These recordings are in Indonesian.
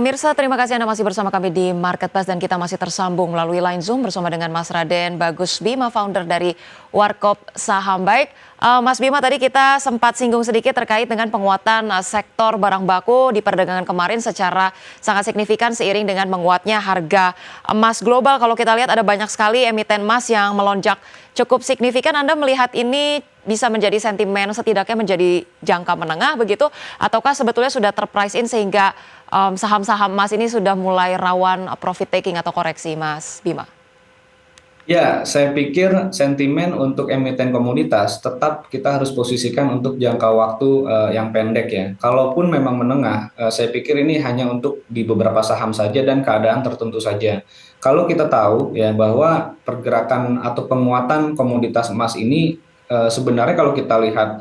Pemirsa, terima kasih Anda masih bersama kami di Market Plus dan kita masih tersambung melalui line Zoom bersama dengan Mas Raden Bagus Bima, founder dari Warkop Saham Baik. Mas Bima, tadi kita sempat singgung sedikit terkait dengan penguatan sektor barang baku di perdagangan kemarin secara sangat signifikan seiring dengan menguatnya harga emas global. Kalau kita lihat ada banyak sekali emiten emas yang melonjak cukup signifikan. Anda melihat ini bisa menjadi sentimen setidaknya menjadi jangka menengah begitu, ataukah sebetulnya sudah terprice in sehingga saham-saham emas ini sudah mulai rawan profit taking atau koreksi, Mas Bima? Ya, saya pikir sentimen untuk emiten komoditas tetap kita harus posisikan untuk jangka waktu yang pendek ya. Kalaupun memang menengah, saya pikir ini hanya untuk di beberapa saham saja dan keadaan tertentu saja. Kalau kita tahu ya bahwa pergerakan atau penguatan komoditas emas ini sebenarnya kalau kita lihat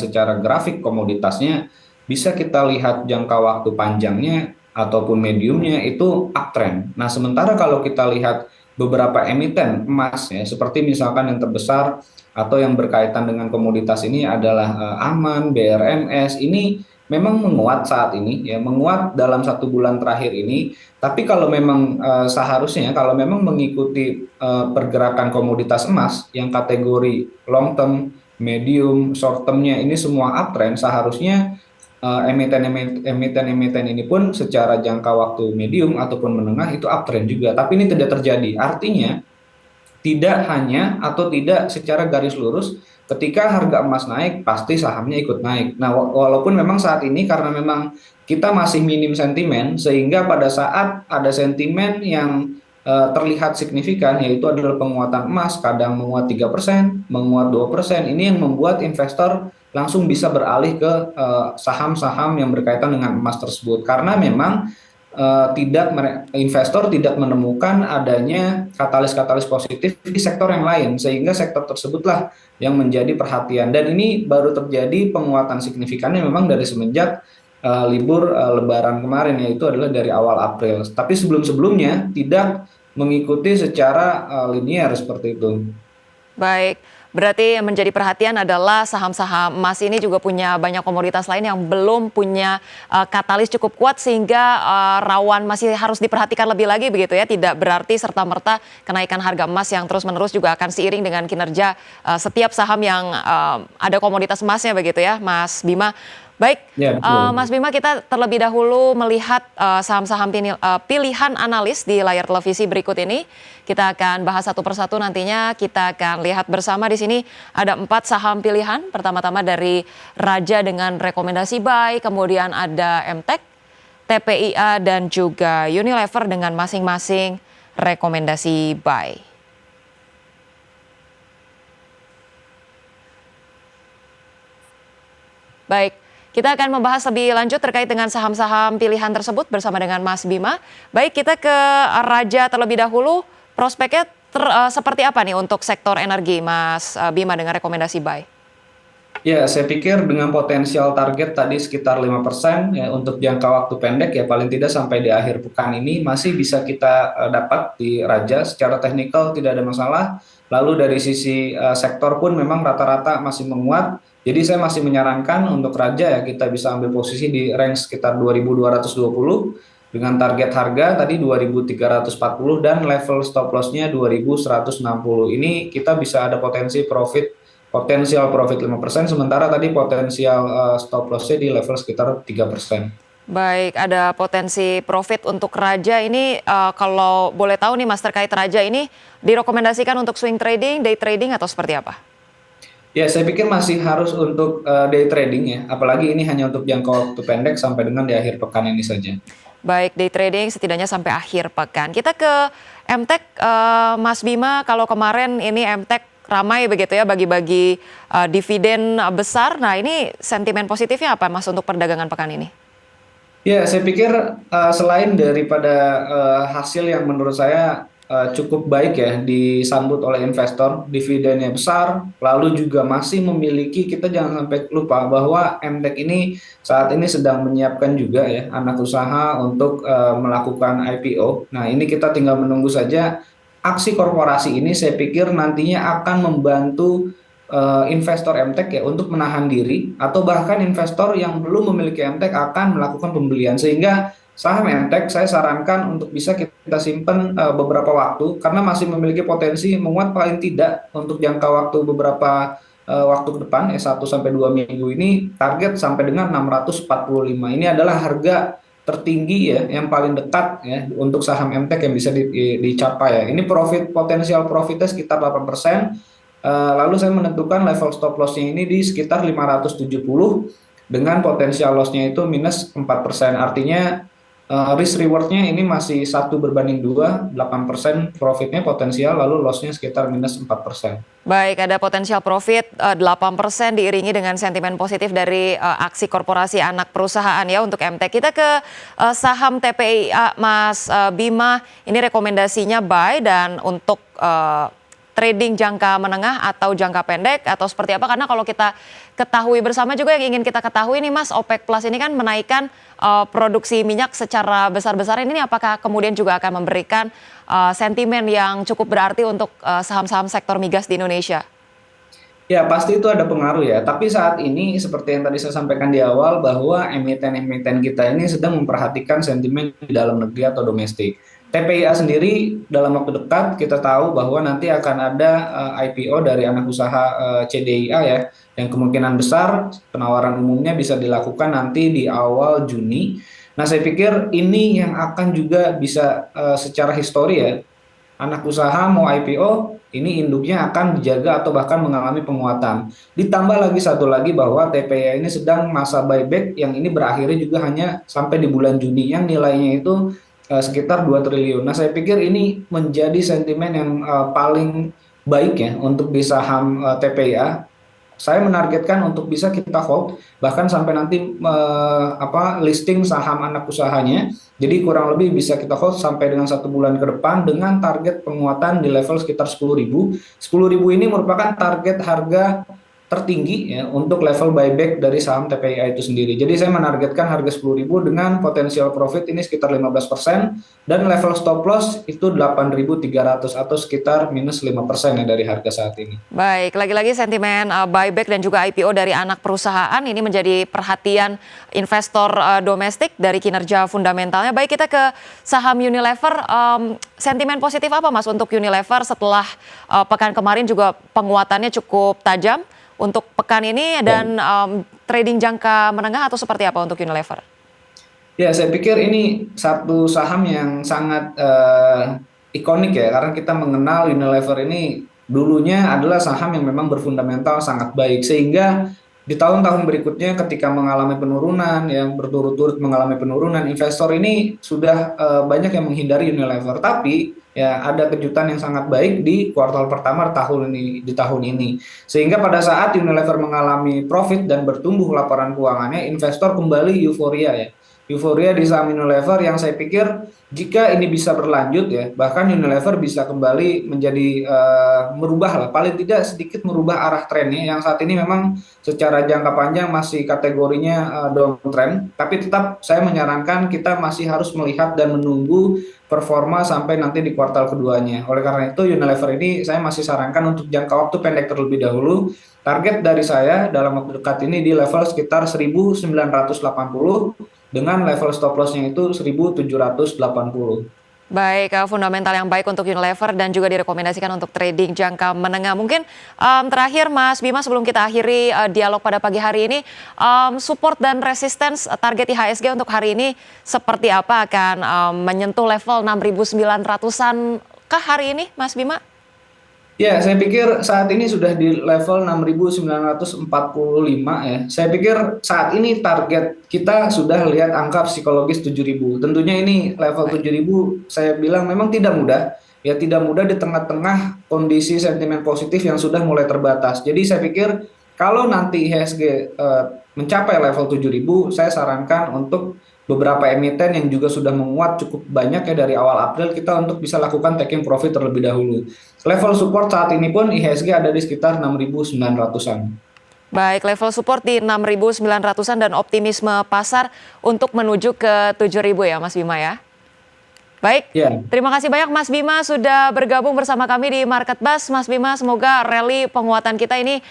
secara grafik komoditasnya bisa kita lihat jangka waktu panjangnya ataupun mediumnya itu uptrend. Nah, sementara kalau kita lihat beberapa emiten emas ya seperti misalkan yang terbesar atau yang berkaitan dengan komoditas ini adalah Aman, BRMS ini memang menguat saat ini ya, menguat dalam 1 bulan terakhir ini. Tapi kalau memang seharusnya kalau memang mengikuti pergerakan komoditas emas yang kategori long term, medium, short termnya ini semua uptrend, seharusnya emiten-emiten ini pun secara jangka waktu medium ataupun menengah itu uptrend juga. Tapi ini tidak terjadi. Artinya tidak hanya atau tidak secara garis lurus ketika harga emas naik pasti sahamnya ikut naik. Nah, walaupun memang saat ini karena memang kita masih minim sentimen sehingga pada saat ada sentimen yang terlihat signifikan yaitu adalah penguatan emas kadang menguat 3%, menguat 2%, ini yang membuat investor langsung bisa beralih ke saham-saham yang berkaitan dengan emas tersebut karena memang investor tidak menemukan adanya katalis-katalis positif di sektor yang lain sehingga sektor tersebutlah yang menjadi perhatian dan ini baru terjadi penguatan signifikannya memang dari semenjak libur Lebaran kemarin yaitu adalah dari awal April. Tapi sebelum-sebelumnya tidak mengikuti secara linear seperti itu. Baik, berarti yang menjadi perhatian adalah saham-saham emas ini juga punya banyak komoditas lain yang belum punya katalis cukup kuat sehingga rawan masih harus diperhatikan lebih lagi begitu ya. Tidak berarti serta-merta kenaikan harga emas yang terus-menerus juga akan seiring dengan kinerja setiap saham yang ada komoditas emasnya begitu ya, Mas Bima. Baik, Ya, betul. Mas Bima, kita terlebih dahulu melihat saham-saham pilihan analis di layar televisi berikut ini. Kita akan bahas satu persatu nantinya. Kita akan lihat bersama di sini ada 4 saham pilihan. Pertama-tama dari Raja dengan rekomendasi buy, kemudian ada MTEK, TPIA dan juga Unilever dengan masing-masing rekomendasi buy. Baik, kita akan membahas lebih lanjut terkait dengan saham-saham pilihan tersebut bersama dengan Mas Bima. Baik, kita ke Raja terlebih dahulu. Prospeknya seperti apa nih untuk sektor energi, Mas Bima dengan rekomendasi buy? Ya, saya pikir dengan potensial target tadi sekitar 5% ya untuk jangka waktu pendek ya paling tidak sampai di akhir pekan ini masih bisa kita dapat di Raja secara teknikal tidak ada masalah. Lalu dari sisi sektor pun memang rata-rata masih menguat. Jadi saya masih menyarankan untuk Raja ya kita bisa ambil posisi di range sekitar 2.220 dengan target harga tadi 2.340 dan level stop loss-nya 2.160. Ini kita bisa ada potensial profit 5%, sementara tadi potensial stop loss-nya di level sekitar 3%. Baik, ada potensi profit untuk Raja ini kalau boleh tahu nih Mas terkait Raja ini direkomendasikan untuk swing trading, day trading atau seperti apa? Ya, saya pikir masih harus untuk day trading ya, apalagi ini hanya untuk jangka waktu pendek sampai dengan di akhir pekan ini saja. Baik, day trading setidaknya sampai akhir pekan. Kita ke MTEK, Mas Bima, kalau kemarin ini MTEK ramai begitu ya bagi-bagi dividen besar. Nah, ini sentimen positifnya apa Mas untuk perdagangan pekan ini? Ya, saya pikir selain daripada hasil yang menurut saya cukup baik ya disambut oleh investor, dividennya besar, lalu juga masih memiliki, kita jangan sampai lupa bahwa MTEK ini saat ini sedang menyiapkan juga ya anak usaha untuk melakukan IPO. Nah, ini kita tinggal menunggu saja aksi korporasi ini saya pikir nantinya akan membantu investor MTEK ya untuk menahan diri, atau bahkan investor yang belum memiliki MTEK akan melakukan pembelian, sehingga saham MTEK saya sarankan untuk bisa kita simpan beberapa waktu karena masih memiliki potensi menguat paling tidak untuk jangka waktu beberapa waktu ke depan, 1 sampai 2 minggu ini target sampai dengan 645. Ini adalah harga tertinggi ya, yang paling dekat ya untuk saham MTEK yang bisa dicapai ya. Ini potensial profitnya sekitar 8%. Lalu saya menentukan level stop loss-nya ini di sekitar 570 dengan potensial loss-nya itu minus 4%. Artinya risk reward-nya ini masih 1:2, 8% profitnya potensial, lalu loss-nya sekitar minus 4%. Baik, ada potensial profit 8% diiringi dengan sentimen positif dari aksi korporasi anak perusahaan ya untuk MTEK. Kita ke saham TPIA, Mas Bima. Ini rekomendasinya buy dan untuk trading jangka menengah atau jangka pendek atau seperti apa? Karena kalau kita ketahui bersama juga yang ingin kita ketahui nih Mas, OPEC Plus ini kan menaikkan produksi minyak secara besar-besaran. Ini apakah kemudian juga akan memberikan sentimen yang cukup berarti untuk saham-saham sektor migas di Indonesia? Ya, pasti itu ada pengaruh ya. Tapi saat ini seperti yang tadi saya sampaikan di awal bahwa emiten-emiten kita ini sedang memperhatikan sentimen di dalam negeri atau domestik. TPIA sendiri dalam waktu dekat kita tahu bahwa nanti akan ada IPO dari anak usaha CDIA ya, yang kemungkinan besar penawaran umumnya bisa dilakukan nanti di awal Juni. Nah, saya pikir ini yang akan juga bisa secara histori ya, anak usaha mau IPO, ini induknya akan dijaga atau bahkan mengalami penguatan. Ditambah lagi satu lagi bahwa TPIA ini sedang masa buyback yang ini berakhirnya juga hanya sampai di bulan Juni yang nilainya itu sekitar 2 triliun. Nah, saya pikir ini menjadi sentimen yang paling baik ya untuk di saham TPIA. Saya menargetkan untuk bisa kita hold bahkan sampai nanti listing saham anak usahanya. Jadi kurang lebih bisa kita hold sampai dengan 1 bulan ke depan dengan target penguatan di level sekitar 10.000. 10.000 ini merupakan target harga tertinggi ya untuk level buyback dari saham TPIA itu sendiri. Jadi saya menargetkan harga 10.000 dengan potensial profit ini sekitar 15% dan level stop loss itu 8.300 atau sekitar minus 5% ya dari harga saat ini. Baik, lagi-lagi sentimen buyback dan juga IPO dari anak perusahaan ini menjadi perhatian investor domestik dari kinerja fundamentalnya. Baik, kita ke saham Unilever. Sentimen positif apa Mas untuk Unilever setelah pekan kemarin juga penguatannya cukup tajam untuk pekan ini dan trading jangka menengah atau seperti apa untuk Unilever? Ya, saya pikir ini satu saham yang sangat ikonik ya, karena kita mengenal Unilever ini dulunya adalah saham yang memang berfundamental sangat baik, sehingga di tahun-tahun berikutnya ketika mengalami penurunan, yang berturut-turut mengalami penurunan, investor ini sudah banyak yang menghindari Unilever. Tapi ya ada kejutan yang sangat baik di kuartal pertama di tahun ini. Sehingga pada saat Unilever mengalami profit dan bertumbuh laporan keuangannya, investor kembali euforia ya. Euforia di saham Unilever yang saya pikir jika ini bisa berlanjut ya, bahkan Unilever bisa kembali menjadi merubah lah, paling tidak sedikit merubah arah trennya yang saat ini memang secara jangka panjang masih kategorinya downtrend, tapi tetap saya menyarankan kita masih harus melihat dan menunggu performa sampai nanti di kuartal keduanya. Oleh karena itu Unilever ini saya masih sarankan untuk jangka waktu pendek terlebih dahulu. Target dari saya dalam waktu dekat ini di level sekitar 1980 dengan level stop loss-nya itu 1780. Baik, fundamental yang baik untuk Unilever dan juga direkomendasikan untuk trading jangka menengah. Mungkin terakhir Mas Bima sebelum kita akhiri dialog pada pagi hari ini, support dan resistance target IHSG untuk hari ini seperti apa? Akan menyentuh level 6.900-an kah hari ini Mas Bima? Ya, saya pikir saat ini sudah di level 6.945 ya. Saya pikir saat ini target kita sudah lihat angka psikologis 7.000. Tentunya ini level 7.000 saya bilang memang tidak mudah. Ya tidak mudah di tengah-tengah kondisi sentimen positif yang sudah mulai terbatas. Jadi saya pikir kalau nanti IHSG mencapai level 7.000, saya sarankan untuk beberapa emiten yang juga sudah menguat cukup banyak ya dari awal April, kita untuk bisa lakukan taking profit terlebih dahulu. Level support saat ini pun IHSG ada di sekitar 6.900-an. Baik, level support di 6.900-an dan optimisme pasar untuk menuju ke 7.000 ya Mas Bima ya? Baik, Ya, terima kasih banyak Mas Bima sudah bergabung bersama kami di Market Buzz. Mas Bima, semoga rally penguatan kita ini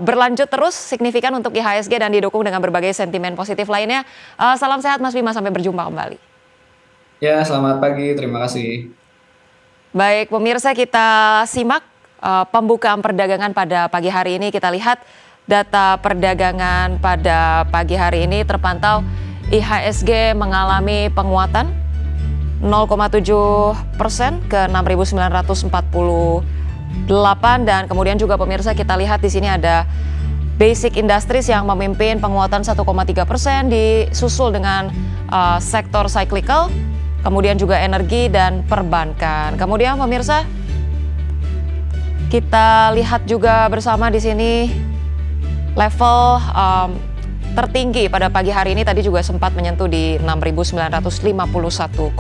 berlanjut terus signifikan untuk IHSG dan didukung dengan berbagai sentimen positif lainnya. Salam sehat Mas Bima, sampai berjumpa kembali. ya, selamat pagi, terima kasih. Baik, pemirsa, kita simak pembukaan perdagangan pada pagi hari ini. Kita lihat data perdagangan pada pagi hari ini terpantau IHSG mengalami penguatan 0,7% ke 6.948, dan kemudian juga pemirsa kita lihat di sini ada Basic Industries yang memimpin penguatan 1,3%, disusul dengan sektor cyclical, kemudian juga energi dan perbankan. Kemudian pemirsa kita lihat juga bersama di sini level tertinggi pada pagi hari ini tadi juga sempat menyentuh di 6.951,5.